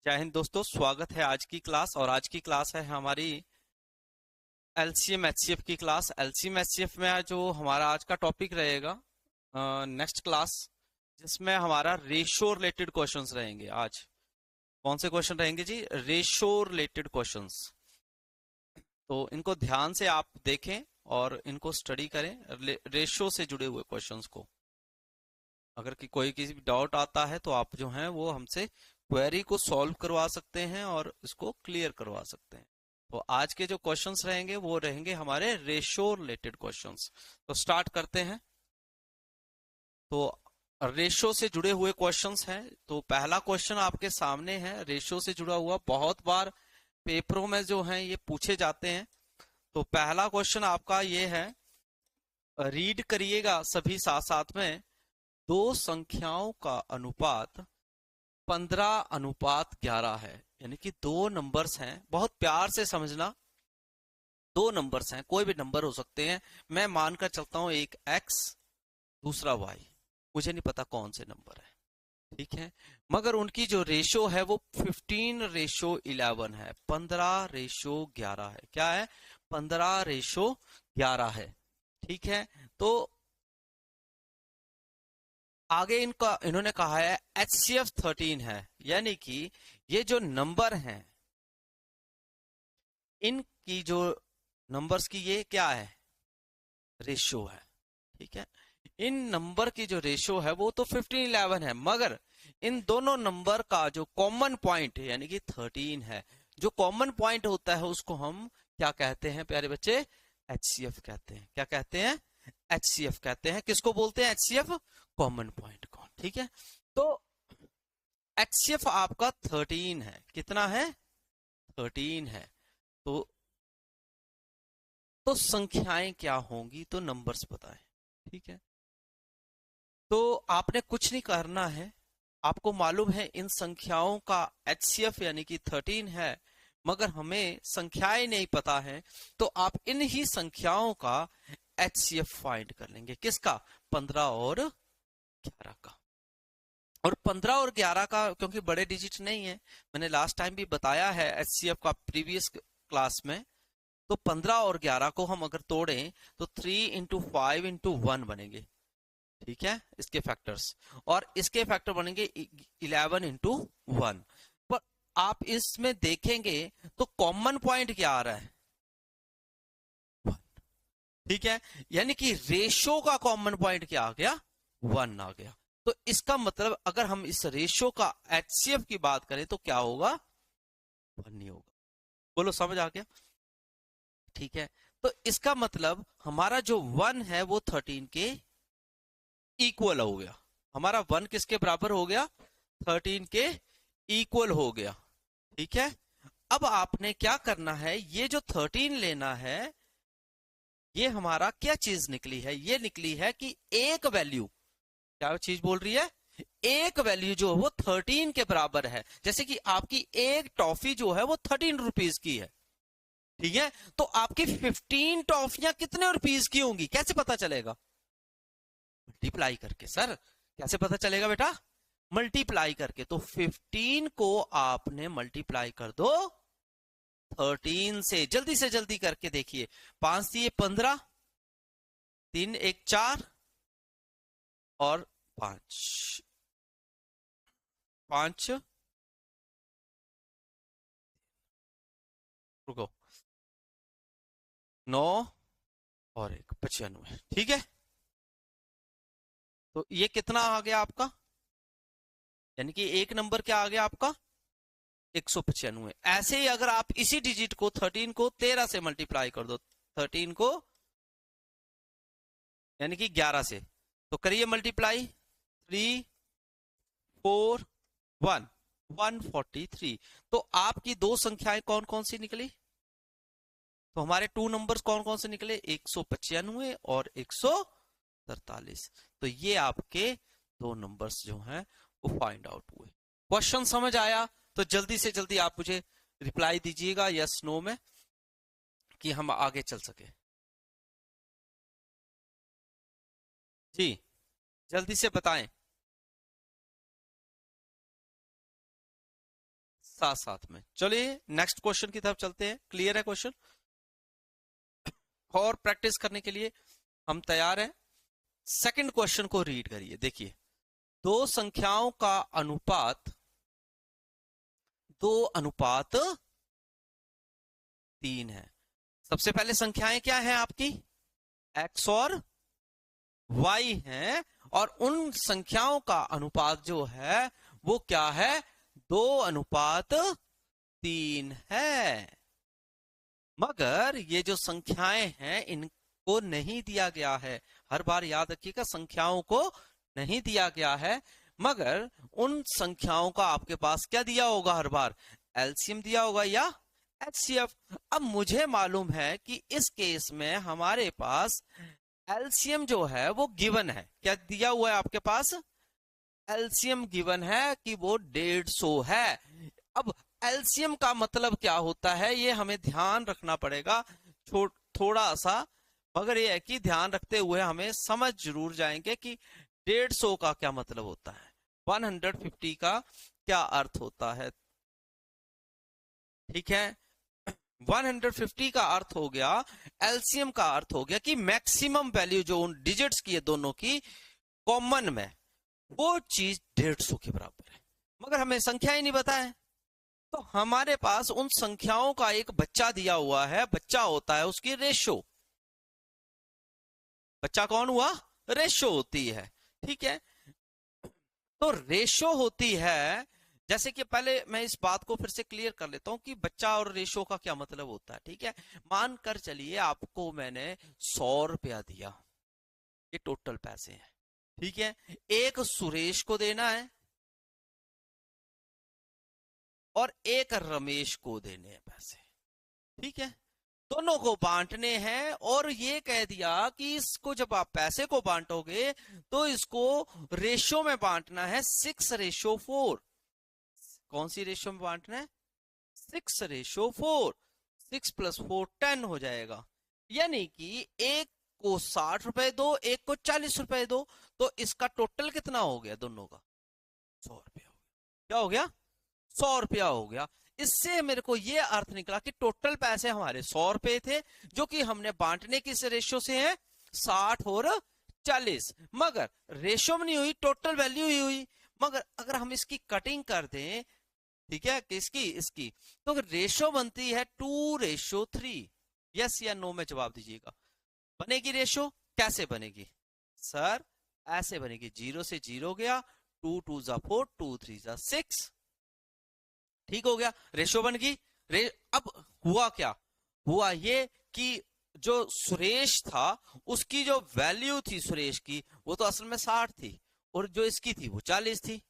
जय हिंद दोस्तों, स्वागत है आज की क्लास। और आज की क्लास है हमारी एलसीएम एचसीएफ की क्लास। एलसीएम एचसीएफ में जो हमारा आज का टॉपिक रहेगा नेक्स्ट क्लास, जिसमें हमारा रेशो रिलेटेड क्वेश्चंस रहेंगे। आज कौन से क्वेश्चन रहेंगे जी? Ratio related questions. तो इनको ध्यान से आप देखें और इनको स्टडी करें, रेशो से जुड़े हुए क्वेश्चंस को। अगर कोई किसी भी डाउट आता है तो आप जो है वो हमसे क्वेरी को सॉल्व करवा सकते हैं और इसको क्लियर करवा सकते हैं। तो आज के जो क्वेश्चंस रहेंगे वो रहेंगे हमारे रेशो रिलेटेड क्वेश्चंस। तो स्टार्ट करते हैं। तो रेशो से जुड़े हुए क्वेश्चंस हैं। तो पहला क्वेश्चन आपके सामने है, रेशो से जुड़ा हुआ। बहुत बार पेपरों में जो है ये पूछे जाते हैं। तो पहला क्वेश्चन आपका ये है, रीड करिएगा सभी साथ साथ में। दो संख्याओं का अनुपात 15:11 है। यानी कि दो नंबर्स हैं, बहुत प्यार से समझना। दो नंबर्स हैं, कोई भी नंबर हो सकते हैं। मैं मानकर चलता हूं एक x, दूसरा y। मुझे नहीं पता कौन से नंबर है, ठीक है। मगर उनकी जो रेशो है वो 15:11 है। 15:11 है। क्या है? 15:11 है, ठीक है। तो आगे इन्होंने कहा है HCF 13 है। यानी कि ये जो नंबर हैं, इनकी जो नंबर्स की ये क्या है? रेशियो है, ठीक है। इन नंबर की जो रेशियो है वो तो 15:11 है, मगर इन दोनों नंबर का जो कॉमन पॉइंट है यानी कि 13 है। जो कॉमन पॉइंट होता है उसको हम क्या कहते हैं प्यारे बच्चे? HCF कहते हैं। क्या कहते हैं? HCF कहते हैं। किसको बोलते हैं HCF? कॉमन पॉइंट को, ठीक है। तो HCF आपका 13 है। कितना है? 13 है। तो संख्याएं क्या होंगी? तो नंबर्स बताएं, ठीक है। तो आपने कुछ नहीं करना है। आपको मालूम है इन संख्याओं का HCF यानी कि 13 है, मगर हमें संख्याएं नहीं पता है। तो आप इन ही संख्याओं का HCF फाइंड कर लेंगे। किसका? 15 और 11 का। और 15 और 11 का क्योंकि बड़े डिजिट नहीं है, मैंने लास्ट टाइम भी बताया है HCF का प्रीवियस क्लास में। तो 15 और 11 को हम अगर तोड़ें तो 3 इंटू 5 इंटू 1 बनेंगे, ठीक है, इसके फैक्टर्स। और इसके फैक्टर बनेंगे 11 इंटू 1। पर आप इसमें देखेंगे तो कॉमन पॉइंट क्या आ रहा है? 1, ठीक है। यानी कि रेशो का कॉमन पॉइंट क्या आ गया? 1 आ गया। तो इसका मतलब अगर हम इस रेशो का HCF की बात करें तो क्या होगा? 1 नहीं होगा। बोलो, समझ आ गया? ठीक है। तो इसका मतलब हमारा जो 1 है वो 13 के इक्वल हो गया। हमारा 1 किसके बराबर हो गया? 13 के इक्वल हो गया, ठीक है। अब आपने क्या करना है, ये जो 13 लेना है, ये हमारा क्या चीज निकली है? ये निकली है कि एक वैल्यू, क्या चीज बोल रही है? एक वैल्यू जो है वो 13 के बराबर है। जैसे कि आपकी एक टॉफी जो है वो 13 रुपीज की है, ठीक है। तो आपकी 15 टॉफियां कितने रुपीज की होंगी? कैसे पता चलेगा? मल्टीप्लाई करके। सर कैसे पता चलेगा बेटा? मल्टीप्लाई करके। तो 15 को आपने मल्टीप्लाई कर दो 13 से जल्दी करके देखिए। 5 दिए 15, 3 1 4 और 5 5, रुको, 9 और 1 95, ठीक है। तो ये कितना आ गया आपका? यानी कि एक नंबर क्या आ गया आपका? 195। ऐसे ही अगर आप इसी डिजिट को 13 को 13 से मल्टीप्लाई कर दो, 13 को यानी कि 11 से, तो करिए मल्टीप्लाई। 3 4 1 143। तो आपकी दो संख्याएं कौन कौन सी निकली? तो हमारे टू नंबर्स कौन कौन से निकले? 195 और 143। तो ये आपके दो नंबर्स जो हैं वो फाइंड आउट हुए। क्वेश्चन समझ आया? तो जल्दी से जल्दी आप मुझे रिप्लाई दीजिएगा यस नो में, कि हम आगे चल सके। जी, जल्दी से बताएं। साथ साथ में। चलिए नेक्स्ट क्वेश्चन की तरफ चलते हैं। क्लियर है क्वेश्चन? और प्रैक्टिस करने के लिए हम तैयार हैं। सेकंड क्वेश्चन को रीड करिए। देखिए, दो संख्याओं का अनुपात 2:3 है। सबसे पहले संख्याएं क्या हैं आपकी? x और y हैं, और उन संख्याओं का अनुपात जो है वो क्या है? 2:3 है। मगर ये जो संख्याएं हैं इनको नहीं दिया गया है। हर बार याद रखिएगा, संख्याओं को नहीं दिया गया है, मगर उन संख्याओं का आपके पास क्या दिया होगा? हर बार एलसीएम दिया होगा या एचसीएफ। अब मुझे मालूम है कि इस केस में हमारे पास एलसीएम जो है वो गिवन है। क्या दिया हुआ है आपके पास? एलसीएम गिवन है कि वो 150 है। अब एलसीएम का मतलब क्या होता है ये हमें ध्यान रखना पड़ेगा थोड़ा सा, मगर ये है कि ध्यान रखते हुए हमें समझ जरूर जाएंगे कि 150 का क्या मतलब होता है, 150 का क्या अर्थ होता है। ठीक है, 150 का अर्थ हो गया, एलसीएम का अर्थ हो गया कि मैक्सिमम वैल्यू जो उन डिजिट्स की है दोनों की कॉमन में, वो चीज 150 के बराबर है। मगर हमें संख्या ही नहीं पता है, तो हमारे पास उन संख्याओं का एक बच्चा दिया हुआ है। बच्चा होता है उसकी रेशो। बच्चा कौन हुआ? रेशो होती है। ठीक है, तो रेशो होती है। जैसे कि पहले मैं इस बात को फिर से क्लियर कर लेता हूं कि बच्चा और रेशो का क्या मतलब होता है। ठीक है, मान कर चलिए आपको मैंने 100 रुपया दिया, ये टोटल पैसे हैं। ठीक है, एक सुरेश को देना है और एक रमेश को देने हैं पैसे। ठीक है, दोनों को बांटने हैं, और ये कह दिया कि इसको जब आप पैसे को बांटोगे तो इसको रेशो में बांटना है, 6:4। कौन सी रेशो में बांटना है? 6:4। 6 + 4 10 हो जाएगा। यानी कि एक को 60 रुपए दो, एक को 40 रुपए दो, तो इसका टोटल कितना हो गया? दोनों का 100 रुपया हो गया। क्या हो गया? 100 रुपया हो गया। इससे मेरे को ये अर्थ निकला कि टोटल पैसे हमारे 100 रुपए थे, जो कि हमने बांटने किस रेशो से है? 60 और 40। मगर रेशो में नहीं हुई, टोटल वैल्यू ही हुई। मगर अगर हम इसकी कटिंग कर दें, ठीक है, किसकी? इसकी, तो रेशो बनती है 2:3। यस या नो में जवाब दीजिएगा। बनेगी रेशो? कैसे बनेगी सर? ऐसे बनेगी, 0 से 0 गया, 2 2 = 4, 2 3 = 6। ठीक हो गया, रेशो बन गई। अब हुआ क्या? हुआ ये कि जो सुरेश था उसकी जो वैल्यू थी सुरेश की, वो तो असल में 60 थी, और जो इसकी थी वो 40 थी।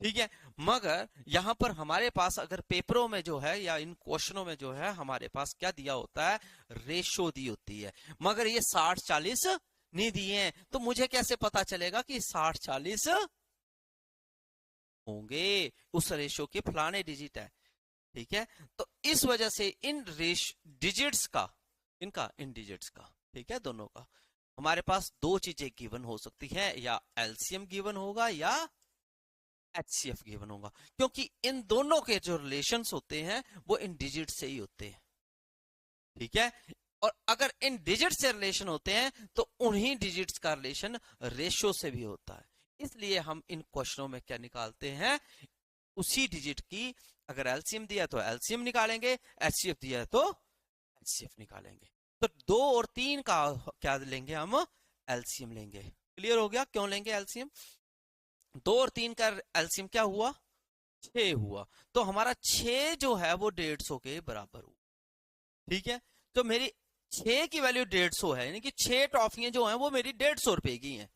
ठीक है, मगर यहां पर हमारे पास अगर पेपरों में जो है या इन क्वेश्चनों में जो है हमारे पास क्या दिया होता है? रेशो दी होती है। मगर ये 60-40 नहीं दिए हैं, तो मुझे कैसे पता चलेगा कि 60-40 होंगे? उस रेशो के फलाने डिजिट है। ठीक है, तो इस वजह से इन डिजिट्स का, इन डिजिट्स का, ठीक है, दोनों का हमारे पास दो चीजें गिवन हो सकती है, या एलसीएम गिवन होगा या एचसीएफ गिवन होगा, क्योंकि इन दोनों के जो रिलेशंस होते हैं वो इन डिजिट से ही होते हैं। ठीक है, और अगर इन डिजिट से रिलेशन होते हैं तो उन्हीं डिजिट्स का रिलेशन रेशो से भी होता है। इसलिए हम इन क्वेश्चनों में क्या निकालते हैं? उसी डिजिट की अगर एलसीएम दिया तो एलसीएम निकालेंगे, एचसीएफ दिया है तो एचसीएफ निकालेंगे। तो 2 और 3 का क्या लेंगे हम? एलसीएम लेंगे। क्लियर हो गया क्यों लेंगे एलसीएम? 2 और 3 का एलसीएम क्या हुआ? 6 हुआ। तो हमारा 6 जो है वो 150 के बराबर हुआ। ठीक है, तो मेरी 6 की वैल्यू 150 है, यानी कि 6 टॉफियां जो हैं वो मेरी 150 रुपए की हैं।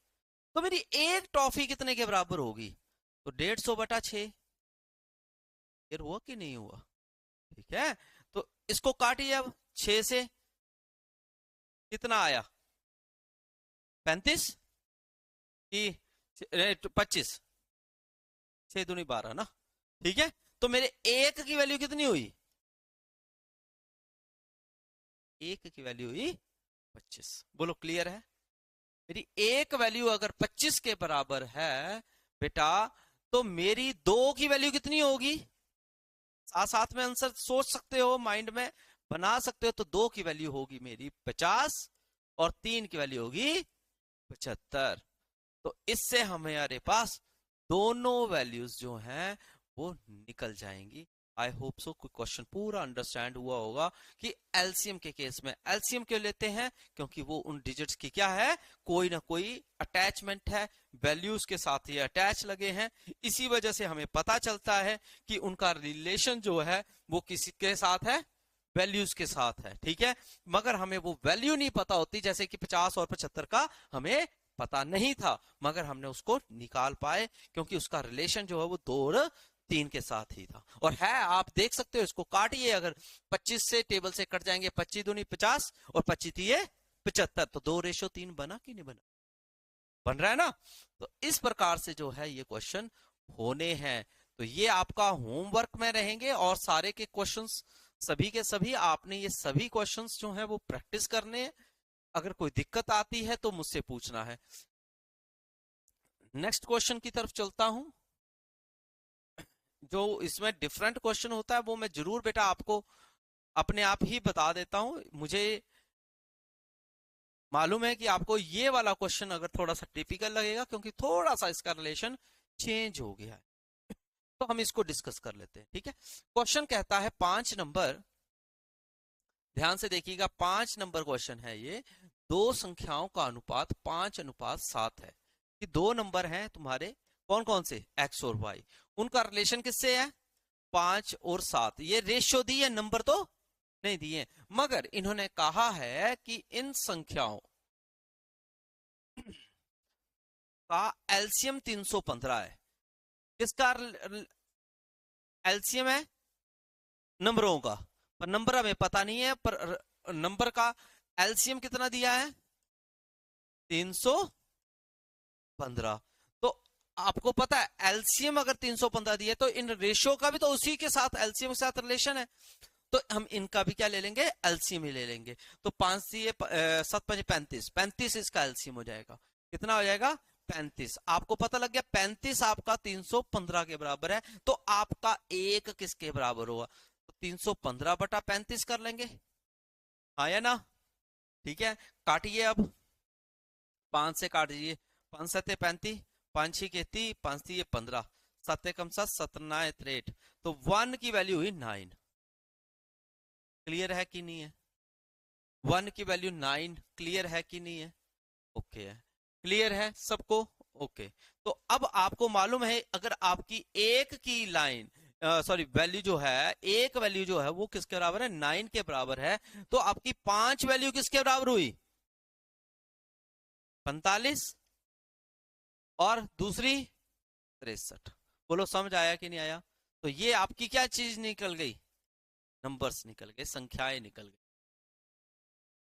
तो मेरी एक टॉफी कितने के बराबर होगी? तो 150/6। फिर हुआ कि नहीं हुआ? ठीक है, तो इसको काटिए अब 6 से, कितना आया? 35 की 25, 6 दूनी 12 ना। ठीक है, तो मेरे एक की वैल्यू कितनी हुई? एक की वैल्यू हुई 25। बोलो क्लियर है? मेरी एक वैल्यू अगर 25 के बराबर है बेटा, तो मेरी 2 की वैल्यू कितनी होगी? साथ साथ में आंसर सोच सकते हो, माइंड में बना सकते हो। तो 2 की वैल्यू होगी मेरी 50 और 3 की वैल्यू होगी 75। तो इससे हमारे पास दोनों वैल्यूज जो हैं वो निकल जाएंगी। आई होप सो कोई क्वेश्चन पूरा अंडरस्टैंड हुआ होगा कि एलसीएम के केस में एलसीएम क्यों लेते हैं, क्योंकि वो उन डिजिट्स की क्या है, कोई ना कोई अटैचमेंट है, वैल्यूज के साथ ये अटैच लगे हैं। इसी वजह से हमें पता चलता है कि उनका रिलेशन जो है वो किसी के साथ है, वैल्यूज के साथ है। ठीक है, मगर हमें वो वैल्यू नहीं पता होती, जैसे कि 50 और 75 का हमें पता नहीं था, मगर हमने उसको निकाल पाए क्योंकि उसका रिलेशन जो है वो 2 और 3 के साथ ही था। और है, आप देख सकते हो, इसको काटिए, अगर 25 से टेबल से कट जाएंगे, 25 दूनी 50 और 25 दिए 75, तो 2:3 बना कि नहीं बना, बन रहा है ना। तो इस प्रकार से जो है ये क्वेश्चन होने हैं। तो ये आपका होमवर्क में रहेंगे और सारे के क्वेश्चंस सभी के सभी आपने ये सभी क्वेश्चंस जो है वो प्रैक्टिस करने हैं। अगर कोई दिक्कत आती है तो मुझसे पूछना है। नेक्स्ट क्वेश्चन की तरफ चलता हूं। जो इसमें डिफरेंट क्वेश्चन होता है वो मैं जरूर बेटा आपको अपने आप ही बता देता हूं। मुझे मालूम है कि आपको ये वाला क्वेश्चन अगर थोड़ा सा टिपिकल लगेगा क्योंकि थोड़ा सा इसका रिलेशन चेंज हो गया है। तो हम इसको डिस्कस कर लेते हैं। ठीक है, क्वेश्चन कहता है 5 नंबर, ध्यान से देखिएगा, 5 नंबर क्वेश्चन है ये। दो संख्याओं का अनुपात 5:7 है कि दो नंबर हैं तुम्हारे, कौन कौन से, एक्स और वाई, उनका रिलेशन किससे है, 5 और 7। ये रेशियो दी है, नंबर तो नहीं दिए, मगर इन्होंने कहा है कि इन संख्याओं का एलसीएम 315 है। किसका एलसीएम है, नंबरों का, पर नंबर हमें पता नहीं है, पर नंबर का एलसीएम कितना दिया है, 315। तो आपको पता है एलसीएम अगर 315 दिया तो इन रेशियो का भी तो उसी के साथ एलसीएम के साथ रिलेशन है, तो हम इनका भी क्या ले लेंगे, एलसीएम ही ले लेंगे। तो 5 दिए 7 5 35, 35 इसका एलसीएम हो जाएगा, कितना हो जाएगा 35। आपको पता लग गया 35 आपका 315 के बराबर है, तो आपका एक किसके बराबर होगा, तो 315/35 कर लेंगे, हाँ या ना। ठीक है, काटिए अब, 5 से काट दीजिए, 5 7 35, 5 6 30, 5 3 15, 7 कम 7 7 3, तो 1 की वैल्यू हुई 9। क्लियर है कि नहीं है, 1 की वैल्यू 9, क्लियर है कि नहीं है, ओके है, क्लियर है सबको, ओके। तो अब आपको मालूम है अगर आपकी एक की लाइन सॉरी वैल्यू जो है, एक वैल्यू जो है वो किसके बराबर है, 9 के बराबर है, तो आपकी 5 वैल्यू किसके बराबर हुई, 45, और दूसरी 63। बोलो समझ आया कि नहीं आया। तो ये आपकी क्या चीज निकल गई, नंबर्स निकल गए, संख्याएं निकल गई।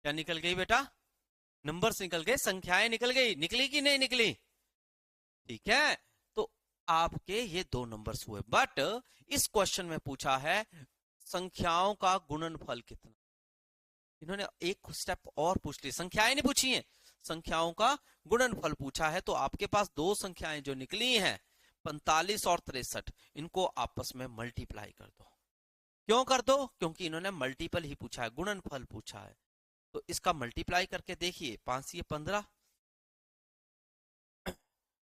क्या निकल गई बेटा, नंबर्स निकल गए, संख्याएं निकल गई, निकली कि नहीं निकली। ठीक है, तो आपके ये दो नंबर्स हुए, बट इस क्वेश्चन में पूछा है संख्याओं का गुणनफल कितना। इन्होंने एक स्टेप और पूछ ली, संख्याएं नहीं पूछी हैं, संख्याओं का गुणनफल पूछा है। तो आपके पास दो संख्याएं जो निकली हैं 45 और 63, इनको आपस में मल्टीप्लाई कर दो। क्यों कर दो, क्योंकि इन्होंने मल्टीपल ही पूछा है, गुणनफल पूछा है। तो इसका मल्टीप्लाई करके देखिए, 5 ये 15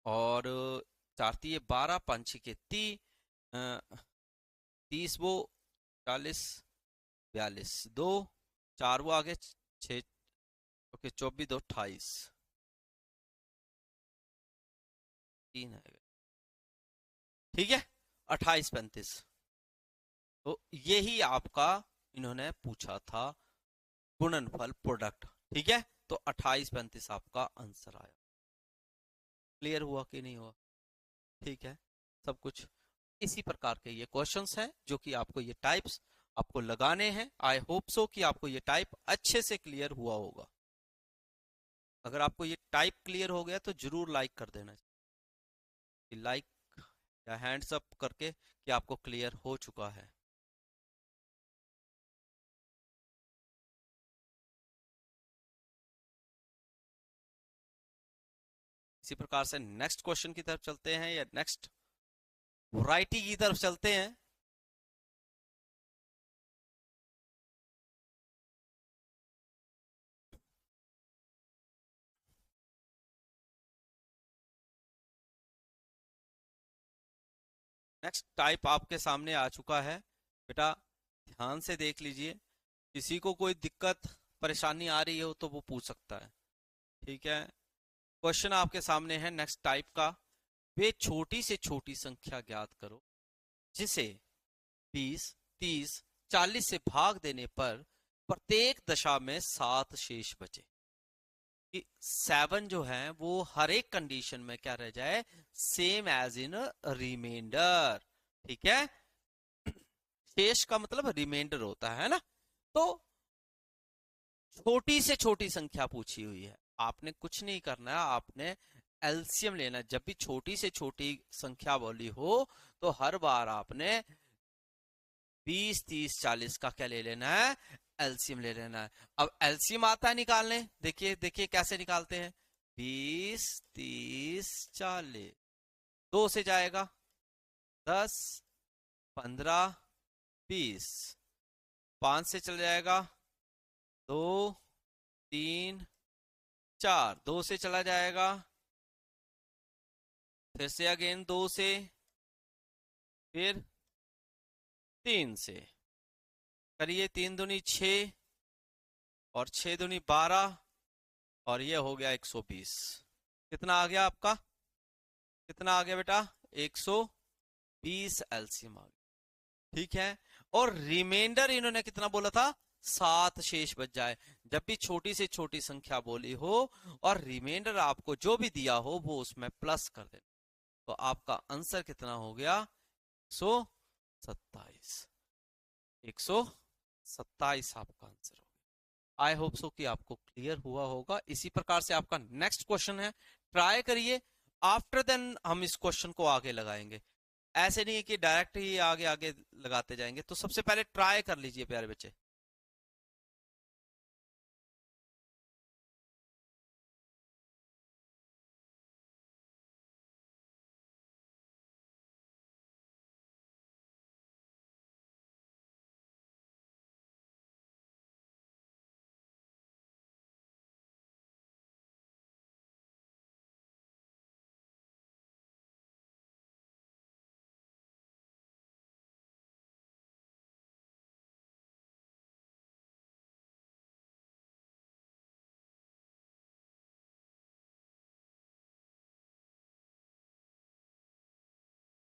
और 4 ये 12, 5 के 30, 30 वो 40, 42 दो, 4 वो आगे 6, ओके 24 2 28, 3 है, ठीक है 28 35। तो यही आपका इन्होंने पूछा था गुणनफल प्रोडक्ट। ठीक है, तो 28 35 आपका आंसर आया। क्लियर हुआ कि नहीं हुआ, ठीक है, सब कुछ इसी प्रकार के ये क्वेश्चंस हैं जो कि आपको ये टाइप्स आपको लगाने हैं। आई होप सो कि आपको ये टाइप अच्छे से क्लियर हुआ होगा। अगर आपको ये टाइप क्लियर हो गया तो जरूर लाइक कर देना, लाइक या हैंड्स अप करके कि आपको क्लियर हो चुका है। इसी प्रकार से नेक्स्ट क्वेश्चन की तरफ चलते हैं या नेक्स्ट वैरायटी की तरफ चलते हैं। नेक्स्ट टाइप आपके सामने आ चुका है बेटा, ध्यान से देख लीजिए। किसी को कोई दिक्कत परेशानी आ रही हो तो वो पूछ सकता है, ठीक है। क्वेश्चन आपके सामने है नेक्स्ट टाइप का। वे छोटी से छोटी संख्या ज्ञात करो जिसे 20, 30, 40 से भाग देने पर प्रत्येक दशा में 7 शेष बचे। कि 7 जो है वो हर एक कंडीशन में क्या रह जाए, सेम एज इन रिमाइंडर, ठीक है। शेष का मतलब रिमाइंडर होता है ना। तो छोटी से छोटी संख्या पूछी हुई है, आपने कुछ नहीं करना है, आपने एलसीएम लेना है। जब भी छोटी से छोटी संख्या बोली हो तो हर बार आपने 20, 30, 40 का क्या ले लेना है, एलसीएम ले लेना है। अब एलसीएम आता है निकालने, देखिए देखिए कैसे निकालते हैं। 20, 30, 40, 2 से जाएगा 10, 15, 20, 5 से चल जाएगा 2, 3, 4, 2 से चला जाएगा, फिर से अगेन 2 से, फिर 3 से करिए, 3 दूनी 6 और 6 दूनी 12 और ये हो गया 120। कितना आ गया आपका, कितना आ गया बेटा, 120 एलसीएम आ गया, ठीक है। और रिमाइंडर इन्होंने कितना बोला था, 7 शेष बच जाए। जब भी छोटी से छोटी संख्या बोली हो और रिमाइंडर आपको जो भी दिया हो वो उसमें प्लस कर देना, तो आपका आंसर कितना हो गया, 127। 127 आपका आंसर हो गया। आई होप सो कि आपको क्लियर हुआ होगा। इसी प्रकार से आपका नेक्स्ट क्वेश्चन है, ट्राई करिए। आफ्टर देन हम इस क्वेश्चन को आगे लगाएंगे, ऐसे नहीं है कि डायरेक्ट ही आगे आगे लगाते जाएंगे। तो सबसे पहले ट्राई कर लीजिए प्यारे बच्चे।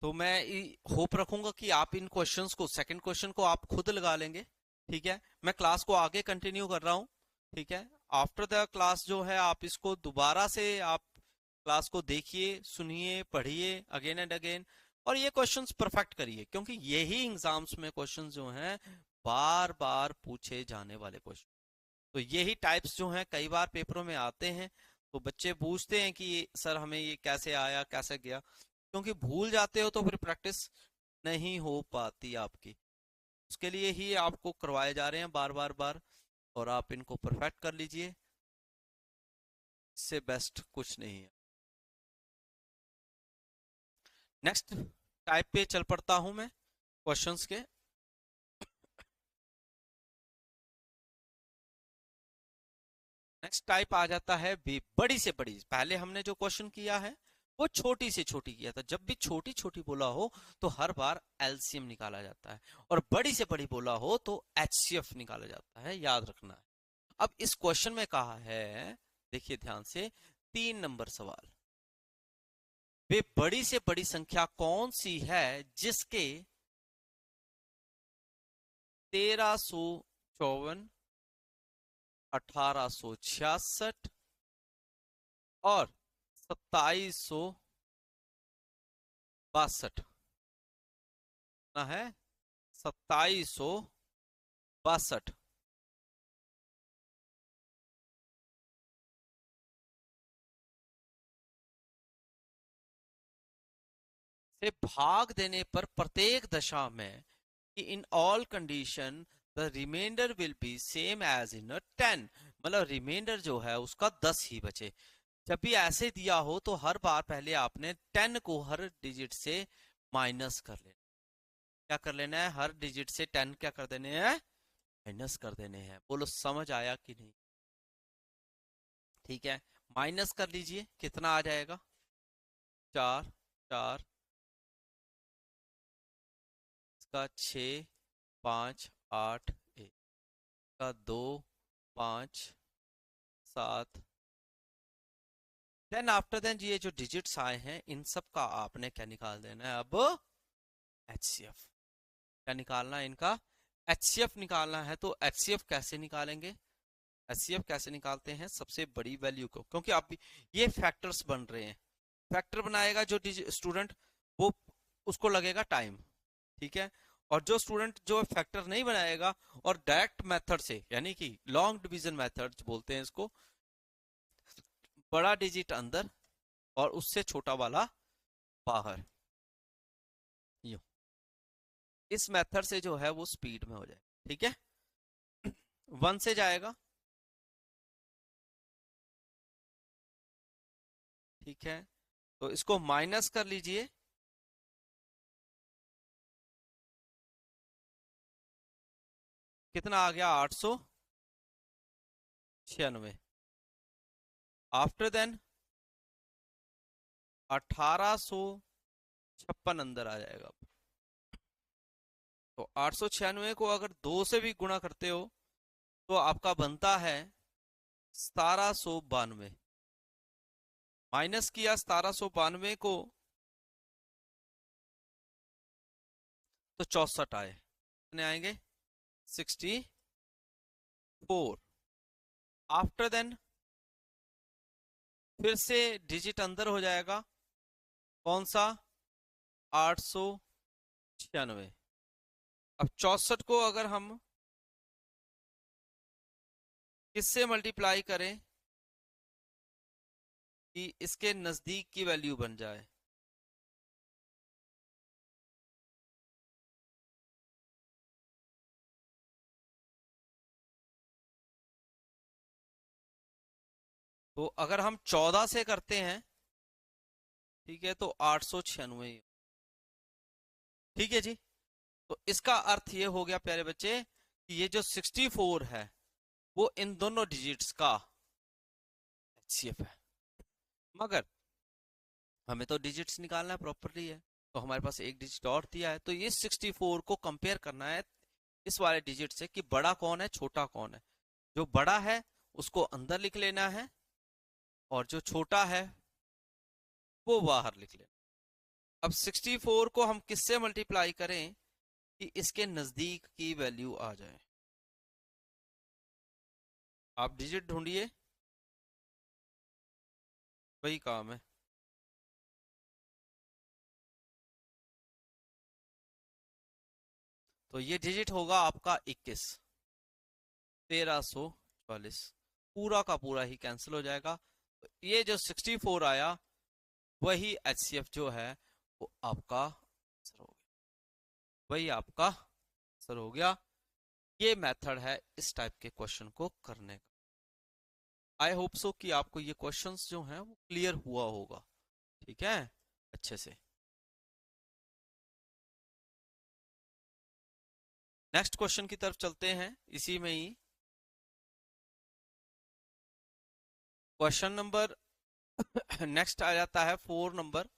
तो मैं होप रखूंगा कि आप इन क्वेश्चंस को, सेकंड क्वेश्चन को आप खुद लगा लेंगे, ठीक है। मैं क्लास को आगे कंटिन्यू कर रहा हूँ, ठीक है। आफ्टर द क्लास जो है आप इसको दोबारा से आप क्लास को देखिए, सुनिए, पढ़िए अगेन एंड अगेन, और ये क्वेश्चंस परफेक्ट करिए, क्योंकि यही एग्जाम्स में क्वेश्चंस जो हैं बार बार पूछे जाने वाले क्वेश्चन। तो यही टाइप्स जो हैं कई बार पेपरों में आते हैं, तो बच्चे पूछते हैं कि सर हमें ये कैसे आया कैसे गया, क्योंकि भूल जाते हो तो फिर प्रैक्टिस नहीं हो पाती आपकी। उसके लिए ही आपको करवाए जा रहे हैं बार बार बार, और आप इनको परफेक्ट कर लीजिए, इससे बेस्ट कुछ नहीं है। नेक्स्ट टाइप पे चल पड़ता हूं मैं क्वेश्चंस के। नेक्स्ट टाइप आ जाता है बड़ी से बड़ी। पहले हमने जो क्वेश्चन किया है वो छोटी से छोटी किया था। जब भी छोटी छोटी बोला हो तो हर बार एलसीएम निकाला जाता है, और बड़ी से बड़ी बोला हो तो एचसीएफ निकाला जाता है, याद रखना है। अब इस क्वेश्चन में कहा है, देखिए ध्यान से, 3 नंबर सवाल। वे बड़ी से बड़ी संख्या कौन सी है जिसके 1354, 1866 और 2762 ना है, 2762 से भाग देने पर प्रत्येक दशा में कि in all condition the remainder will be same as in 10, मतलब रिमाइंडर जो है उसका 10 ही बचे। जब भी ऐसे दिया हो तो हर बार पहले आपने 10 को हर डिजिट से माइनस कर लेना। क्या कर लेना है, हर डिजिट से 10 क्या कर देने हैं, माइनस कर देने हैं। बोलो समझ आया कि नहीं, ठीक है। माइनस कर लीजिए, कितना आ जाएगा, 4, 4, का 6 5 8 1 का 2 5 7। देन आफ्टर देन ये जो डिजिट्स आए हैं इन सब का आपने क्या निकाल देना है अब एचसीएफ। क्या निकालना है इनका एचसीएफ निकालना है। तो एचसीएफ कैसे निकालेंगे? एचसीएफ कैसे निकालते हैं? सबसे बड़ी वैल्यू को, क्योंकि आप ये फैक्टर्स बन रहे हैं, फैक्टर बनाएगा जो स्टूडेंट वो उसको लगेगा टाइम, ठीक है। और जो स्टूडेंट जो फैक्टर नहीं बनाएगा और डायरेक्ट मेथड से यानी कि लॉन्ग डिवीजन मेथड बोलते हैं इसको, बड़ा डिजिट अंदर और उससे छोटा वाला बाहर, यूं इस मेथड से जो है वो स्पीड में हो जाए, ठीक है। 1 से जाएगा, ठीक है। तो इसको माइनस कर लीजिए, कितना आ गया 896। आफ्टर देन 1856 अंदर आ जाएगा। तो 896 को अगर 2 से भी गुणा करते हो तो आपका बनता है 1792। माइनस किया 1792 को तो 64 आए, कितने आएंगे 64। आफ्टर देन फिर से डिजिट अंदर हो जाएगा, कौन सा 896। अब 64 को अगर हम किससे मल्टीप्लाई करें कि इसके नजदीक की वैल्यू बन जाए, तो अगर हम 14 से करते हैं, ठीक है, तो 896, ठीक है जी। तो इसका अर्थ ये हो गया प्यारे बच्चे कि ये जो 64 है वो इन दोनों डिजिट्स का एचसीएफ है। मगर हमें तो डिजिट्स निकालना है प्रॉपरली है, तो हमारे पास एक डिजिट और दिया है, तो ये 64 को कंपेयर करना है इस वाले डिजिट से कि बड़ा कौन है छोटा कौन है। जो बड़ा है उसको अंदर लिख लेना है और जो छोटा है वो बाहर लिख लेना। अब 64 को हम किससे मल्टीप्लाई करें कि इसके नजदीक की वैल्यू आ जाए? आप डिजिट ढूंढिए, वही काम है। तो ये डिजिट होगा आपका 21, 1344, पूरा का पूरा ही कैंसिल हो जाएगा। तो ये जो 64 आया वही एचसीएफ जो है वो आपका आंसर हो गया, वही आपका आंसर हो गया। ये मेथड है इस टाइप के क्वेश्चन को करने का। आई होप सो कि आपको ये क्वेश्चंस जो हैं वो क्लियर हुआ होगा, ठीक है, अच्छे से। नेक्स्ट क्वेश्चन की तरफ चलते हैं, इसी में ही क्वेश्चन नंबर नेक्स्ट आ जाता है 4 नंबर।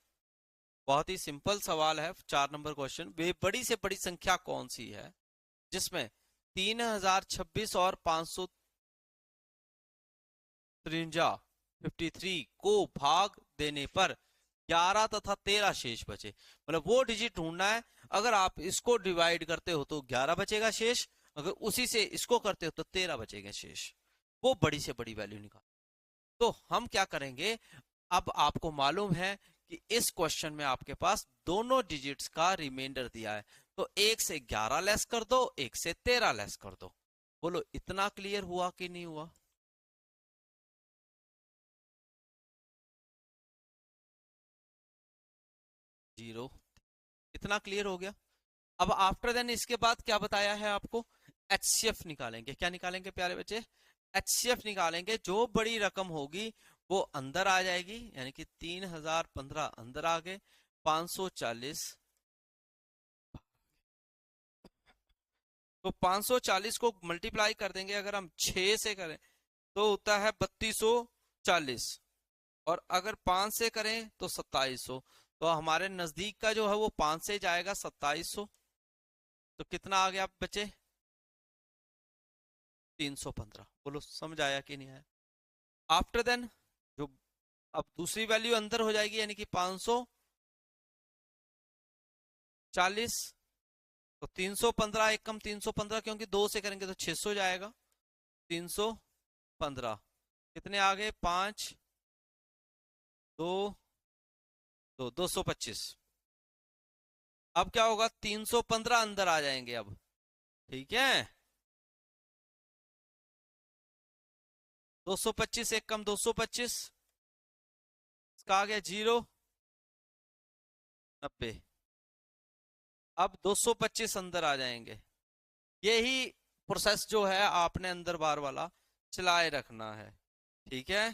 बहुत ही सिंपल सवाल है, 4 नंबर क्वेश्चन। वे बड़ी से बड़ी संख्या कौन सी है जिसमें 3026 और 553 को भाग देने पर 11 तथा 13 शेष बचे। मतलब वो डिजिट ढूंढना है, अगर आप इसको डिवाइड करते हो तो 11 बचेगा शेष, अगर उसी से इसको करते हो तो 13 बचेगा शेष। वो बड़ी से बड़ी वैल्यू निकाल। तो हम क्या करेंगे, अब आपको मालूम है कि इस क्वेश्चन में आपके पास दोनों डिजिट्स का रिमाइंडर दिया है, तो 1 से 11 लेस कर दो, 1 से 13 लेस कर दो। बोलो इतना क्लियर हुआ कि नहीं हुआ? जीरो। इतना क्लियर हो गया। अब आफ्टर देन इसके बाद क्या बताया है आपको, एचसीएफ निकालेंगे। क्या निकालेंगे प्यारे बच्चे? एचसीएफ निकालेंगे। जो बड़ी रकम होगी वो अंदर आ जाएगी, यानी कि 3015 अंदर आ गए, 540। तो 540 को मल्टीप्लाई कर देंगे अगर हम 6 से करें तो होता है 3240, और अगर 5 से करें तो 2700। तो हमारे नजदीक का जो है वो 5 से जाएगा 2700, तो कितना आ गया बच्चे? 315। बोलो समझ आया कि नहीं आया? आफ्टर देन जो अब दूसरी वैल्यू अंदर हो जाएगी, यानी कि 540। तो 315 एक कम 315, क्योंकि 2 से करेंगे तो 600 जाएगा। 315 कितने आ गए? 5 2 2 225। अब क्या होगा? 315 अंदर आ जाएंगे अब। ठीक है, 225 एक कम 225, इसका आ गया 0 90। अब 225 अंदर आ जाएंगे। यही प्रोसेस जो है आपने अंदर बार वाला चलाए रखना है। ठीक है,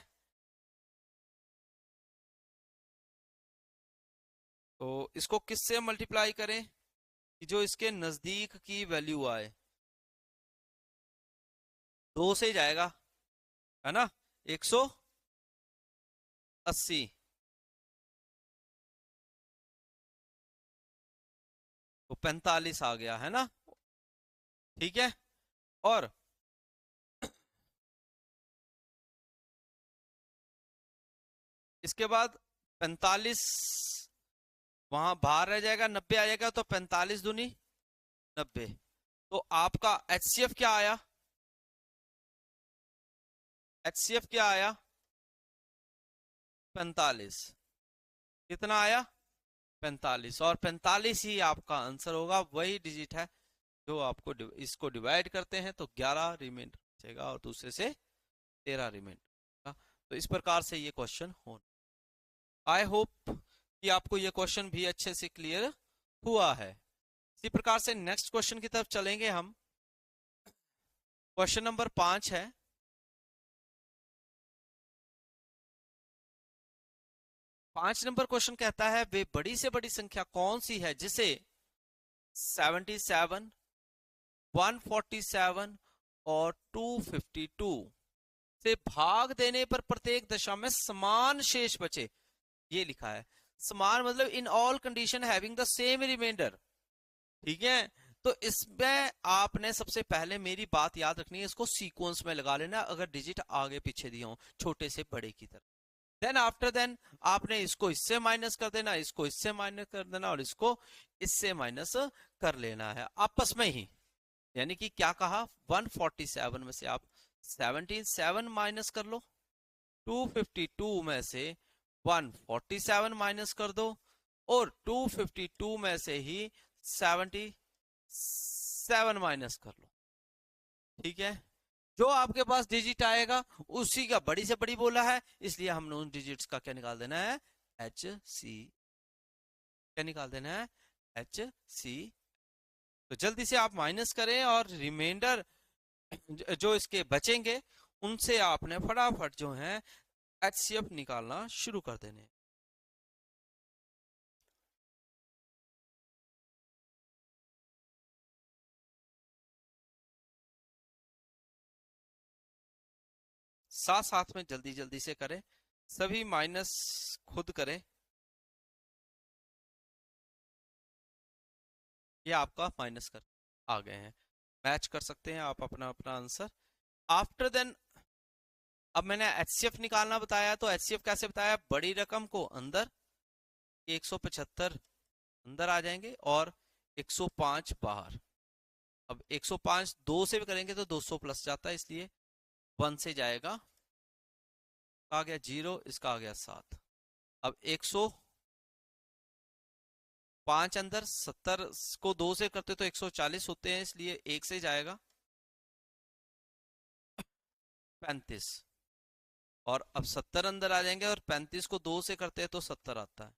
तो इसको किससे मल्टीप्लाई करें कि जो इसके नजदीक की वैल्यू आए? 2 से ही जाएगा, है ना? 180। तो 45 आ गया, है ना? ठीक है, और इसके बाद 45 वहां बाहर रह जाएगा, 90 आ जाएगा, तो 45 दूनी 90। तो आपका एचसीएफ क्या आया? एचसीएफ क्या आया? 45। कितना आया? 45। और 45 ही आपका आंसर होगा, वही डिजिट है जो आपको इसको डिवाइड करते हैं तो 11 रिमाइंडर बचेगा और दूसरे से 13 रिमाइंडर। तो इस प्रकार से ये क्वेश्चन हो। आई होप कि आपको ये क्वेश्चन भी अच्छे से क्लियर हुआ है। इसी प्रकार से नेक्स्ट क्वेश्चन की तरफ चलेंगे हम। क्वेश्चन नंबर 5 है। 5 नंबर क्वेश्चन कहता है, वे बड़ी से बड़ी संख्या कौन सी है जिसे 77, 147 और 252 से भाग देने पर प्रत्येक दशा में समान शेष बचे? ये लिखा है। समान मतलब in all condition having the same remainder. ठीक है, तो इसमें आपने सबसे पहले मेरी बात याद रखनी है, इसको सीक्वेंस में लगा लेना अगर डिजिट आगे पीछे दिए हो छोटे से बड़े की तरफ। देन आफ्टर देन आपने इसको इससे माइनस कर देना, इसको इससे माइनस कर देना और इसको इससे माइनस कर लेना है आपस में ही। यानी कि क्या कहा? 147 में से आप 77 माइनस कर लो, 252 में से 147 माइनस कर दो, और 252 में से ही 77 माइनस कर लो। ठीक है, जो आपके पास डिजिट आएगा उसी का बड़ी से बड़ी बोला है, इसलिए हमने उन डिजिट्स का क्या निकाल देना है? H C. क्या निकाल देना है? H C. तो जल्दी से आप माइनस करें और रिमाइंडर जो इसके बचेंगे उनसे आपने फटाफट जो है एचसीएफ निकालना शुरू कर देने। साथ साथ में जल्दी जल्दी से करें, सभी माइनस खुद करें। ये आपका माइनस कर आ गए हैं, मैच कर सकते हैं आप अपना अपना आंसर। आफ्टर देन अब मैंने एचसीएफ निकालना बताया, तो एचसीएफ कैसे बताया? बड़ी रकम को अंदर 175 अंदर आ जाएंगे और 105 बाहर। अब 105 2 से भी करेंगे तो 200 प्लस जाता है, इसलिए 1 से जाएगा, आ गया 0, इसका आ गया 7। अब 105 अंदर, 70 को 2 से करते तो 140 होते हैं, इसलिए 1 से जाएगा 35। और अब 70 अंदर आ जाएंगे और 35 को 2 से करते हैं तो 70 आता है।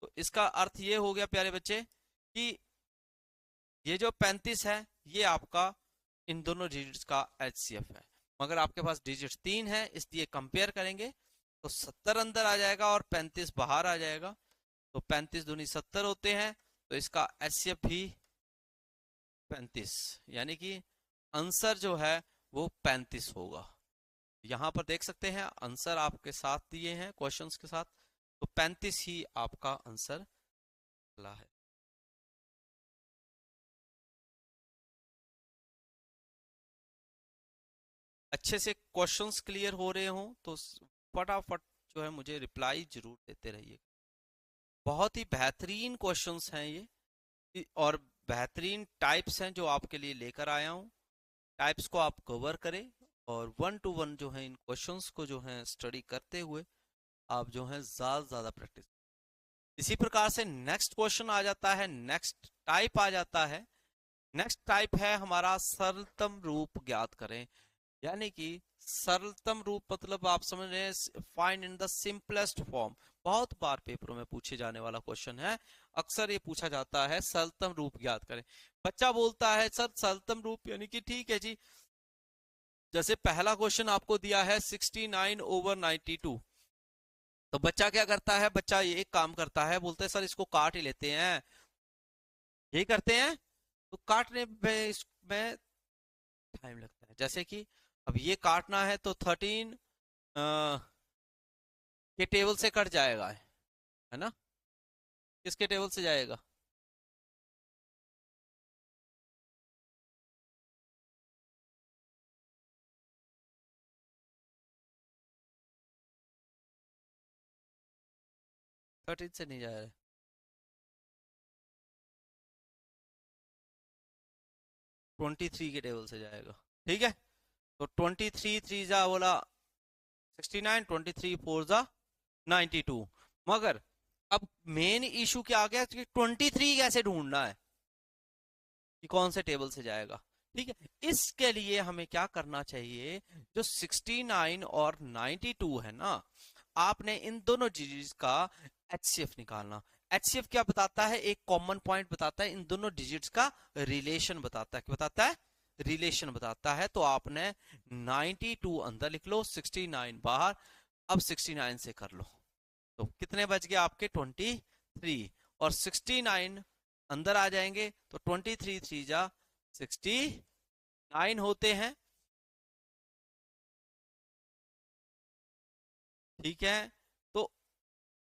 तो इसका अर्थ ये हो गया प्यारे बच्चे कि ये जो 35 है ये आपका इन दोनों डिजिट्स का एचसीएफ है। मगर आपके पास डिजिट 3 है, इसलिए कंपेयर करेंगे तो 70 अंदर आ जाएगा और 35 बाहर आ जाएगा। तो 35 दूनी 70 होते हैं, तो इसका एचसीएफ भी 35, यानी कि आंसर जो है वो 35 होगा। यहां पर देख सकते हैं आंसर आपके साथ दिए हैं क्वेश्चंस के साथ, तो 35 ही आपका आंसर है। अच्छे से क्वेश्चंस क्लियर हो रहे हों तो फटाफट जो है मुझे रिप्लाई जरूर देते रहिए। बहुत ही बेहतरीन क्वेश्चंस हैं ये, और बेहतरीन टाइप्स हैं जो आपके लिए लेकर आया हूँ। टाइप्स को आप कवर करें और 1 to 1 जो है इन क्वेश्चंस को जो है स्टडी करते हुए आप जो है ज्यादा से ज्यादा प्रैक्टिस। इसी प्रकार से नेक्स्ट क्वेश्चन आ जाता है, नेक्स्ट टाइप आ जाता है। नेक्स्ट टाइप है हमारा सरलतम रूप ज्ञात करें, यानी कि सरलतम रूप मतलब आप समझ रहे हैं find in the simplest form. बहुत बार पेपरों में पूछे जाने वाला क्वेश्चन है, अक्सर ये पूछा जाता है सरलतम रूप ज्ञात करें। बच्चा बोलता है सर सरलतम रूप यानी कि ठीक है जी, जैसे पहला क्वेश्चन आपको दिया है 69/92, तो बच्चा क्या करता है, बच्चा ये एक काम करता है, बोलते हैं सर इसको काट ही लेते हैं, यही करते हैं। तो काटने में इसमें टाइम लगता है, जैसे कि अब ये काटना है तो 13 के टेबल से कट जाएगा, है ना। किसके टेबल से जाएगा? थर्टीन से नहीं जाएगा, 23 के टेबल से जाएगा। ठीक है, तो 23 3 जा बोला 69, 23 4 जा 92। मगर अब मेन इशू क्या आ गया कि 23 कैसे ढूंढना है कि कौन से टेबल से जाएगा। ठीक है, इसके लिए हमें क्या करना चाहिए, जो 69 और 92 है ना, आपने इन दोनों डिजिट्स का एचसीएफ निकालना। एचसीएफ क्या बताता है, एक कॉमन पॉइंट बताता है, इन दोनों डिजिट्स का रिलेशन बताता है। क्या बताता है? रिलेशन बताता है। तो आपने 92 अंदर लिख लो, 69 बाहर। अब 69 से कर लो, तो कितने बच गए आपके 23, और 69 अंदर आ जाएंगे तो 23 3 जा 69 होते हैं। ठीक है, तो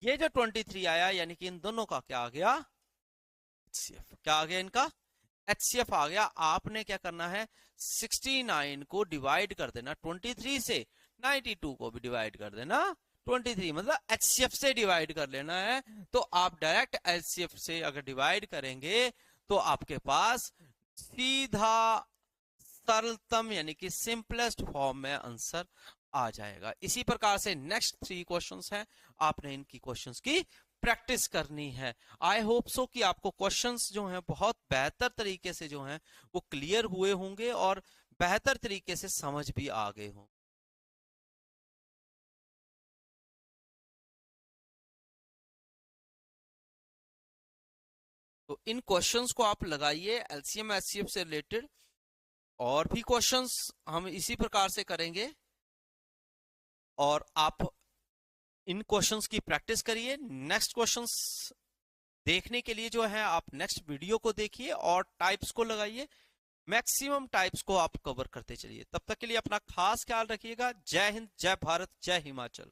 ये जो 23 आया यानी कि इन दोनों का क्या आ गया, एचसीएफ। क्या आ गया इनका? एचसीएफ आ गया। आपने क्या करना है, 69 को डिवाइड कर देना 23 से, 92 को भी डिवाइड कर देना 23, मतलब एचसीएफ से डिवाइड कर लेना है। तो आप डायरेक्ट एचसीएफ से अगर डिवाइड करेंगे तो आपके पास सीधा सरलतम यानी कि सिंपलेस्ट फॉर्म में आंसर आ जाएगा। इसी प्रकार से नेक्स्ट 3 क्वेश्चंस हैं, आपने इनकी क्वेश्चंस की प्रैक्टिस करनी है। आई होप सो कि आपको क्वेश्चंस जो हैं बहुत बेहतर तरीके से जो हैं वो क्लियर हुए होंगे और बेहतर तरीके से समझ भी आ गए हों। तो इन क्वेश्चंस को आप लगाइए एलसीएम एचसीएफ से रिलेटेड, और भी क्वेश्चंस हम इसी प्रकार से करेंगे, और आप इन क्वेश्चंस की प्रैक्टिस करिए। नेक्स्ट क्वेश्चंस देखने के लिए जो है आप नेक्स्ट वीडियो को देखिए और टाइप्स को लगाइए, मैक्सिमम टाइप्स को आप कवर करते चलिए। तब तक के लिए अपना खास ख्याल रखिएगा। जय हिंद, जय भारत, जय हिमाचल।